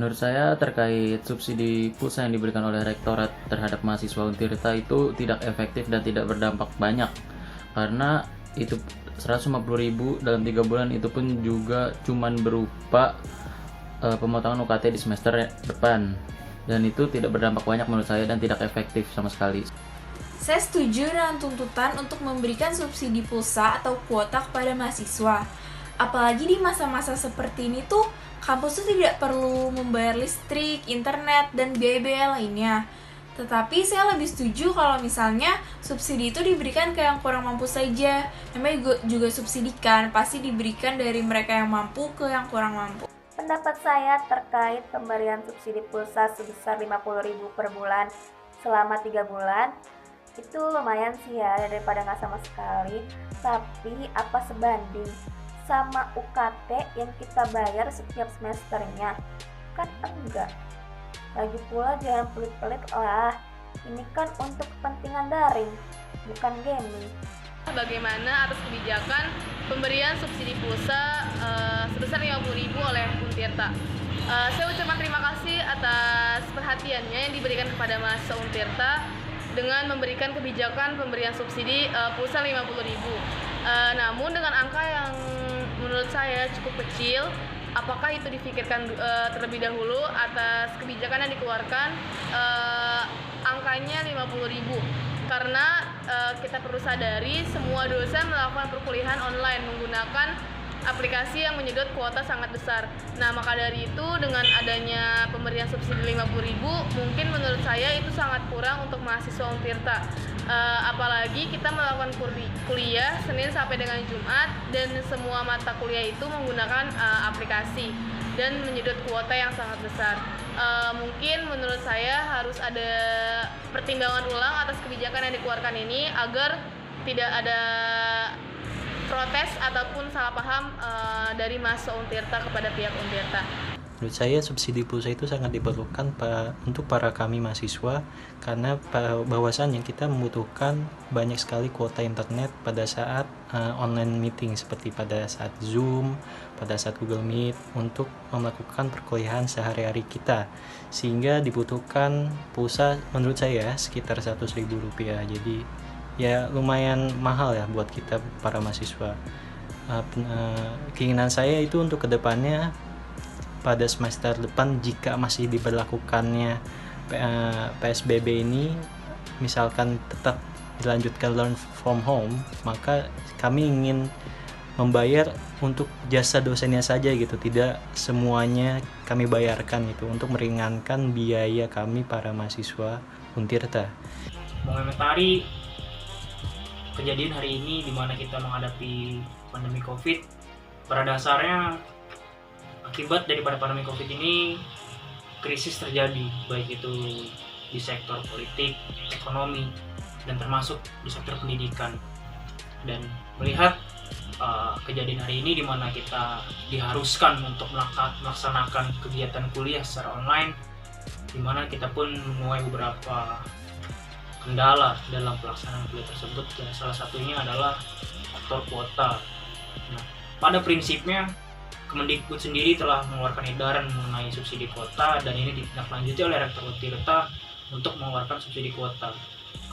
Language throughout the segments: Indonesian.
Menurut saya terkait subsidi pulsa yang diberikan oleh Rektorat terhadap mahasiswa Untirta itu tidak efektif dan tidak berdampak banyak, karena itu 150.000 dalam 3 bulan itu pun juga cuman berupa pemotongan UKT di semester depan, dan itu tidak berdampak banyak menurut saya dan tidak efektif sama sekali. Saya setuju dengan tuntutan untuk memberikan subsidi pulsa atau kuota kepada mahasiswa. Apalagi di masa-masa seperti ini tuh, kampus tuh tidak perlu membayar listrik, internet, dan biaya-biaya lainnya. Tetapi saya lebih setuju kalau misalnya subsidi itu diberikan ke yang kurang mampu saja. Namanya juga subsidi kan, pasti diberikan dari mereka yang mampu ke yang kurang mampu. Pendapat saya terkait pemberian subsidi pulsa sebesar 50.000 per bulan selama 3 bulan itu lumayan sih ya, daripada nggak sama sekali. Tapi apa sebanding sama UKT yang kita bayar setiap semesternya? Kan enggak. Lagi pula jangan pelit-pelit lah, ini kan untuk kepentingan daring, bukan gaming. Bagaimana atas kebijakan pemberian subsidi pulsa sebesar 50.000 oleh Untirta. Saya ucapkan terima kasih atas perhatiannya yang diberikan kepada mahasiswa Untirta dengan memberikan kebijakan pemberian subsidi pulsa 50.000. Namun dengan angka yang menurut saya cukup kecil, apakah itu difikirkan terlebih dahulu atas kebijakan yang dikeluarkan angkanya 50.000? Karena kita perlu sadari semua dosen melakukan perkuliahan online menggunakan aplikasi yang menyedot kuota sangat besar. Nah, maka dari itu dengan adanya pemberian subsidi 50.000 mungkin menurut saya itu sangat kurang untuk mahasiswa Untirta. Apalagi kita melakukan kuliah Senin sampai dengan Jumat dan semua mata kuliah itu menggunakan aplikasi dan menyedot kuota yang sangat besar. Mungkin menurut saya harus ada pertimbangan ulang atas kebijakan yang dikeluarkan ini agar tidak ada protes ataupun salah paham dari mahasiswa Untirta kepada pihak Untirta. Menurut saya subsidi pulsa itu sangat diperlukan untuk para kami mahasiswa, karena bahwasannya kita membutuhkan banyak sekali kuota internet pada saat online meeting seperti pada saat Zoom, pada saat Google Meet untuk melakukan perkuliahan sehari-hari kita, sehingga dibutuhkan pulsa menurut saya sekitar 100.000 rupiah. Jadi ya lumayan mahal ya buat kita para mahasiswa. Keinginan saya itu untuk kedepannya pada semester depan jika masih diberlakukannya PSBB ini, misalkan tetap dilanjutkan learn from home, maka kami ingin membayar untuk jasa dosennya saja gitu, tidak semuanya kami bayarkan itu, untuk meringankan biaya kami para mahasiswa Untirta. Mengomentari kejadian hari ini di mana kita menghadapi pandemi Covid, pada dasarnya akibat daripada pandemi Covid ini krisis terjadi, baik itu di sektor politik, ekonomi, dan termasuk di sektor pendidikan. Dan melihat kejadian hari ini di mana kita diharuskan untuk melaksanakan kegiatan kuliah secara online, di mana kita pun menuai beberapa kendala dalam pelaksanaan kuliah tersebut, dan salah satunya adalah faktor kuota. Nah, pada prinsipnya Kemendikbud sendiri telah mengeluarkan edaran mengenai subsidi kuota, dan ini ditindaklanjuti oleh Rektor Untirta untuk mengeluarkan subsidi kuota.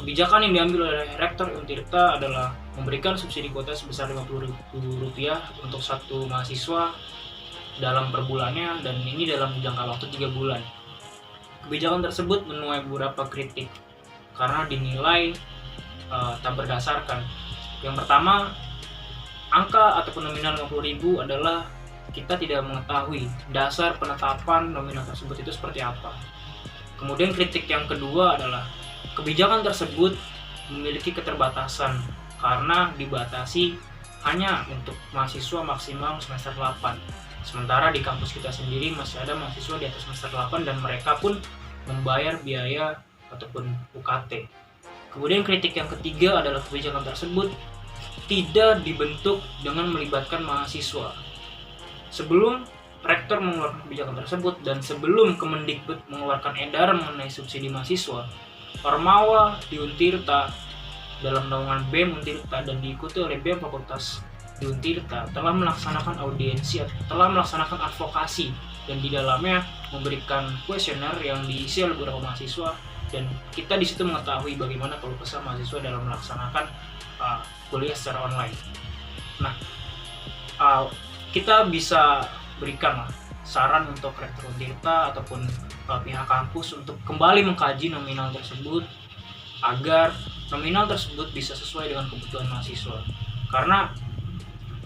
Kebijakan yang diambil oleh Rektor Untirta adalah memberikan subsidi kuota sebesar Rp50.000 untuk satu mahasiswa dalam per bulannya, dan ini dalam jangka waktu 3 bulan. Kebijakan tersebut menuai beberapa kritik karena dinilai tak berdasarkan. Yang pertama, angka ataupun nominal 50.000 adalah kita tidak mengetahui dasar penetapan nominal tersebut itu seperti apa. Kemudian kritik yang kedua adalah kebijakan tersebut memiliki keterbatasan karena dibatasi hanya untuk mahasiswa maksimal semester 8. Sementara di kampus kita sendiri masih ada mahasiswa di atas semester 8 dan mereka pun membayar biaya ataupun UKT. Kemudian kritik yang ketiga adalah kebijakan tersebut tidak dibentuk dengan melibatkan mahasiswa. Sebelum Rektor mengeluarkan kebijakan tersebut dan sebelum Kemendikbud mengeluarkan edaran mengenai subsidi mahasiswa, Ormawa di Untirta dalam naungan BEM Untirta dan diikuti oleh BEM Fakultas di Untirta telah melaksanakan audiensi, telah melaksanakan advokasi dan di dalamnya memberikan kuesioner yang diisi oleh beberapa mahasiswa, dan kita di situ mengetahui bagaimana keluh kesah mahasiswa dalam melaksanakan kuliah secara online. Nah, kita bisa berikan saran untuk Rektor Untirta ataupun pihak kampus untuk kembali mengkaji nominal tersebut agar nominal tersebut bisa sesuai dengan kebutuhan mahasiswa. Karena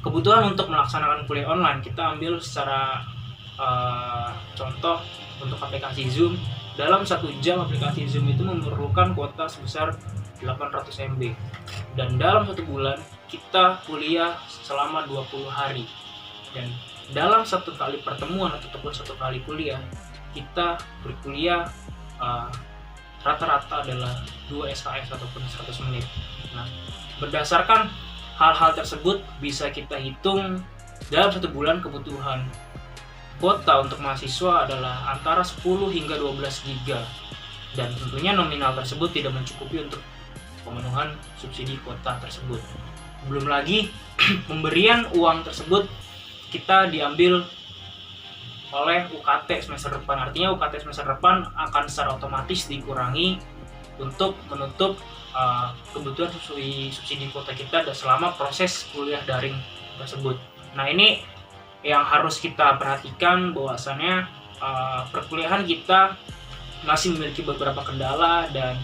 kebutuhan untuk melaksanakan kuliah online kita ambil secara contoh untuk aplikasi Zoom. Dalam 1 jam aplikasi Zoom itu memerlukan kuota sebesar 800 MB, dan dalam 1 bulan kita kuliah selama 20 hari, dan dalam 1 kali pertemuan ataupun 1 kali kuliah kita berkuliah rata-rata adalah 2 SKS ataupun 100 menit. Nah, berdasarkan hal-hal tersebut bisa kita hitung dalam 1 bulan kebutuhan kuota untuk mahasiswa adalah antara 10 hingga 12 GB, dan tentunya nominal tersebut tidak mencukupi untuk pemenuhan subsidi kuota tersebut. Belum lagi pemberian uang tersebut kita diambil oleh UKT semester depan. Artinya UKT semester depan akan secara otomatis dikurangi untuk menutup kebutuhan subsidi kuota kita selama proses kuliah daring tersebut. Nah, ini yang harus kita perhatikan, bahwasannya perkuliahan kita masih memiliki beberapa kendala, dan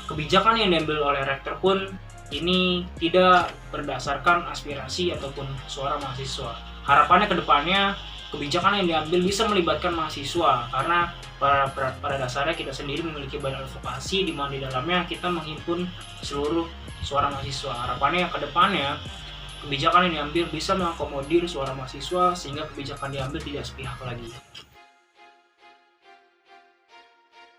kebijakan yang diambil oleh rektor pun ini tidak berdasarkan aspirasi ataupun suara mahasiswa. Harapannya ke depannya kebijakan yang diambil bisa melibatkan mahasiswa, karena pada dasarnya kita sendiri memiliki badan advokasi di mana di dalamnya kita menghimpun seluruh suara mahasiswa. Harapannya ke depannya kebijakan yang diambil bisa mengakomodir suara mahasiswa sehingga kebijakan diambil tidak sepihak lagi.